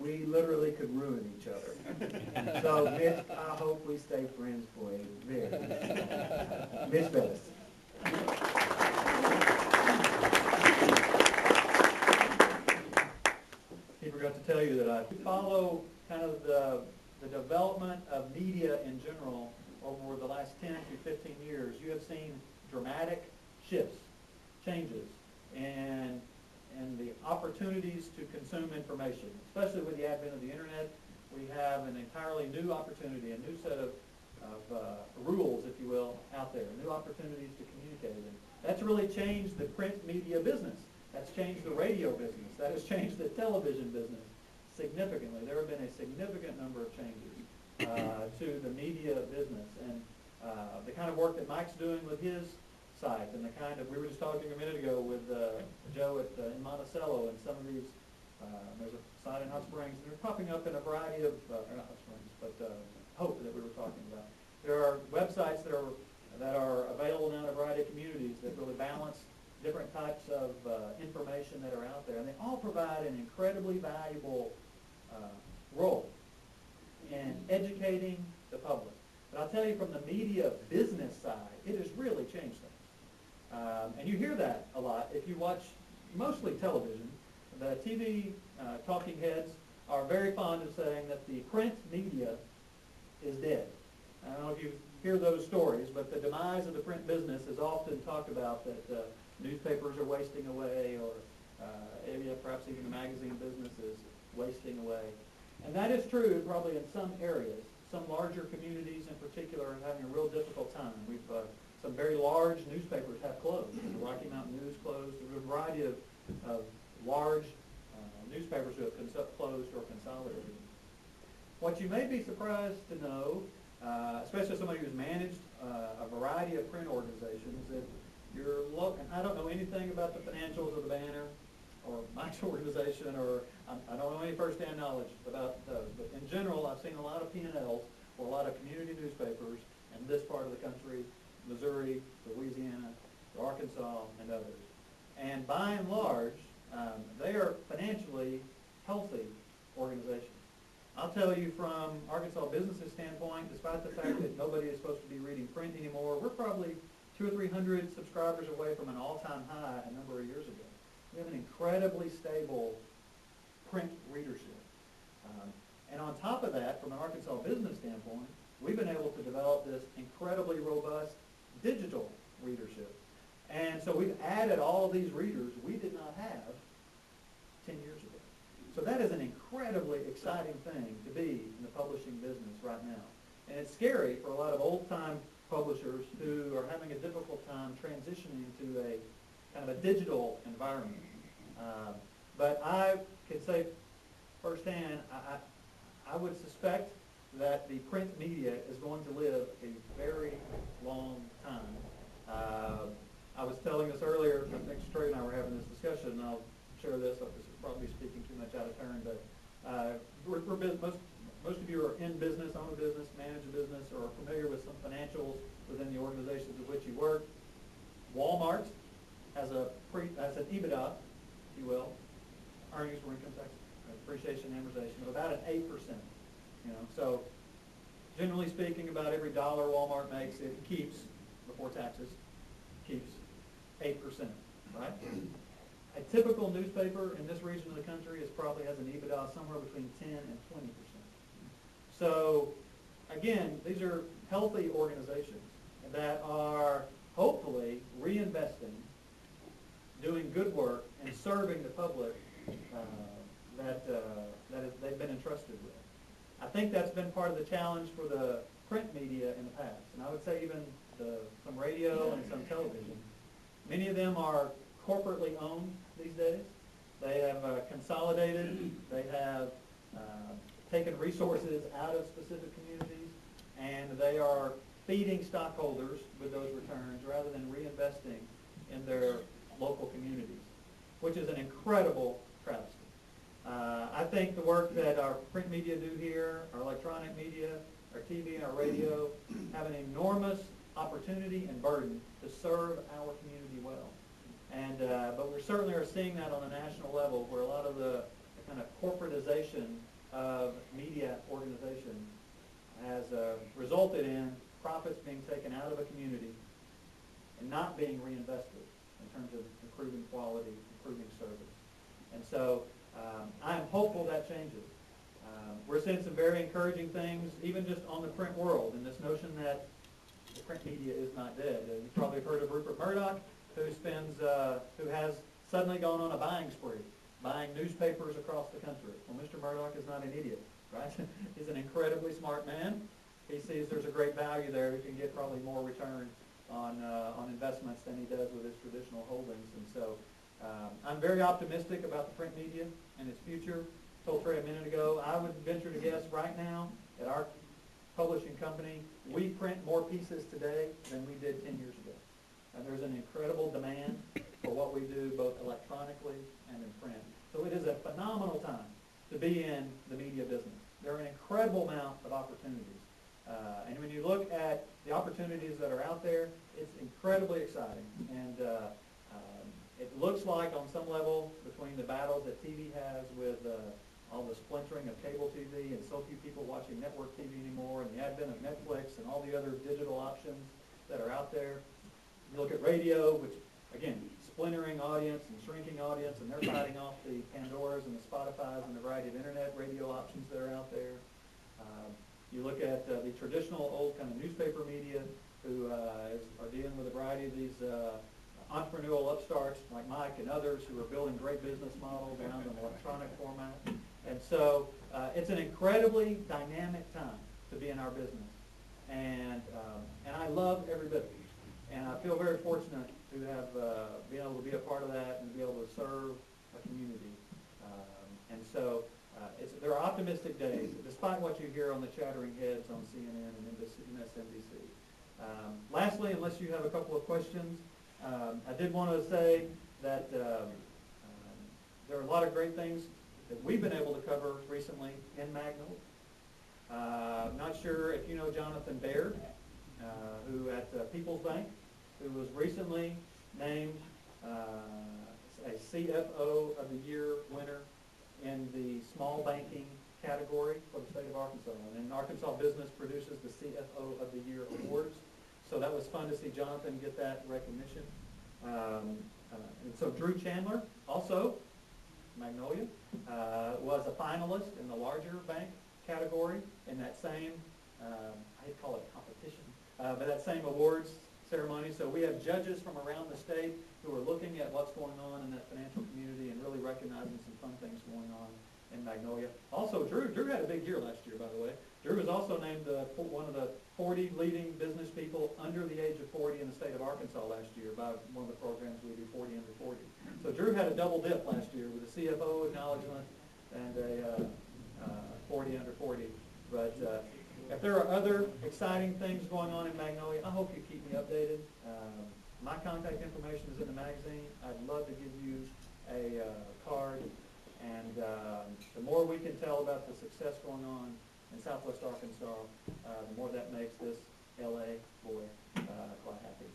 we literally could ruin each other. So, Mitch, I hope we stay friends for a very long time. Mitch Bettis. He forgot to tell you that I follow kind of the development of media in general over the last 10 to 15 years. You have seen dramatic shifts, changes, and the opportunities to consume information. Especially with the advent of the internet, we have an entirely new opportunity, a new set of rules, if you will, out there, new opportunities to communicate. And that's really changed the print media business. That's changed the radio business. That has changed the television business significantly. There have been a significant number of changes to the media business. And the kind of work that Mike's doing with his site, and the kind of, we were just talking a minute ago with Joe in Monticello, and some of these, there's a site in Hot Springs, and they're popping up in a variety of, not Hot Springs, but Hope that we were talking about. There are websites that are available now in a variety of communities that really balance different types of information that are out there, and they all provide an incredibly valuable role in educating the public. But I'll tell you, from the media business side, it has really changed things. And you hear that a lot if you watch mostly television. The TV talking heads are very fond of saying that the print media is dead. I don't know if you hear those stories, but the demise of the print business is often talked about, that newspapers are wasting away, or perhaps even the magazine business is wasting away. And that is true probably in some areas. Some larger communities in particular are having a real difficult time. Some very large newspapers have closed. The Rocky Mountain News closed. There's a variety of large newspapers who have closed or consolidated. What you may be surprised to know, especially somebody who's managed a variety of print organizations, that I don't know anything about the financials of the Banner or Mike's organization, or I don't know any first-hand knowledge about those. But in general, I've seen a lot of P&Ls for a lot of community newspapers in this part of the country, Missouri, Louisiana, Arkansas, and others. And by and large, they are financially healthy organizations. I'll tell you, from Arkansas business's standpoint, despite the fact that nobody is supposed to be reading print anymore, we're probably 200 or 300 subscribers away from an all-time high a number of years ago. We have an incredibly stable print readership. And on top of that, from an Arkansas business standpoint, we've been able to develop this incredibly robust digital readership. And so we've added all of these readers we did not have 10 years ago. So that is an incredibly exciting thing to be in the publishing business right now. And it's scary for a lot of old-time publishers who are having a difficult time transitioning to a kind of a digital environment. But I can say firsthand, I would suspect that the print media is going to live a very long time. I was telling this earlier, I think Trey and I were having this discussion, and I'll share this. This is probably speaking too much out of turn, but most of you are in business, own a business, manage a business, or are familiar with some financials within the organizations in which you work. Walmart has an EBITDA, if you will, earnings for income tax, depreciation, amortization, of about an 8%. So generally speaking, about every dollar Walmart makes, it keeps, before taxes, keeps 8%, right? A typical newspaper in this region of the country probably has an EBITDA somewhere between 10 and 20%. So again, these are healthy organizations that are hopefully reinvesting, doing good work, and serving the public that they've been entrusted with. I think that's been part of the challenge for the print media in the past, and I would say even some radio and some television. Many of them are corporately owned these days. They have consolidated. They have taken resources out of specific communities, and they are feeding stockholders with those returns rather than reinvesting in their local communities, which is an incredible travesty. I think the work that our print media do here, our electronic media, our TV and our radio, have an enormous opportunity and burden to serve our community well. And but we certainly are seeing that on a national level, where a lot of the kind of corporatization of media organization has resulted in profits being taken out of a community and not being reinvested in terms of improving quality, improving service. And so I'm hopeful that changes. We're seeing some very encouraging things, even just on the print world, and this notion that the print media is not dead. You've probably heard of Rupert Murdoch, who has suddenly gone on a buying spree, buying newspapers across the country. Well, Mr. Murdoch is not an idiot, right? He's an incredibly smart man. He sees there's a great value there. He can get probably more return on investments than he does with his traditional holdings. And so I'm very optimistic about the print media and its future. I told Trey a minute ago, I would venture to guess right now at our publishing company, we print more pieces today than we did 10 years ago. And there's an incredible demand for what we do both electronically and in print. So it is a phenomenal time to be in the media business. There are an incredible amount of opportunities. And when you look at the opportunities that are out there, it's incredibly exciting. And it looks like on some level between the battles that TV has with all the splintering of cable TV and so few people watching network TV anymore and the advent of Netflix and all the other digital options that are out there. You look at radio, which, again, splintering audience and shrinking audience, and they're fighting off the Pandoras and the Spotifys and the variety of internet radio options that are out there. You look at the traditional old kind of newspaper media who are dealing with a variety of these entrepreneurial upstarts like Mike and others who are building great business models around an electronic format. And so it's an incredibly dynamic time to be in our business. And I love every bit of it. And I feel very fortunate to have been able to be a part of that and be able to serve a community. And so there are optimistic days, despite what you hear on the chattering heads on CNN and MSNBC. Lastly, unless you have a couple of questions, I did want to say that there are a lot of great things that we've been able to cover recently in Magnolia. I'm not sure if you know Jonathan Baird, who at People's Bank, who was recently named a CFO of the Year winner in the small banking category for the state of Arkansas. And Arkansas Business produces the CFO of the Year awards. So that was fun to see Jonathan get that recognition. And so Drew Chandler, also Magnolia, was a finalist in the larger bank category in that same, I hate to call it competition, but that same awards ceremony. So we have judges from around the state who are looking at what's going on in that financial community and really recognizing some fun things going on in Magnolia. Also, Drew had a big year last year, by the way. Drew was also named one of the 40 leading business people under the age of 40 in the state of Arkansas last year by one of the programs we do, 40 Under 40. So Drew had a double dip last year with a CFO acknowledgement and a 40 Under 40. But if there are other exciting things going on in Magnolia, I hope you keep me updated. My contact information is in the magazine. I'd love to give you a card. And the more we can tell about the success going on in Southwest Arkansas, the more that makes this LA boy quite happy.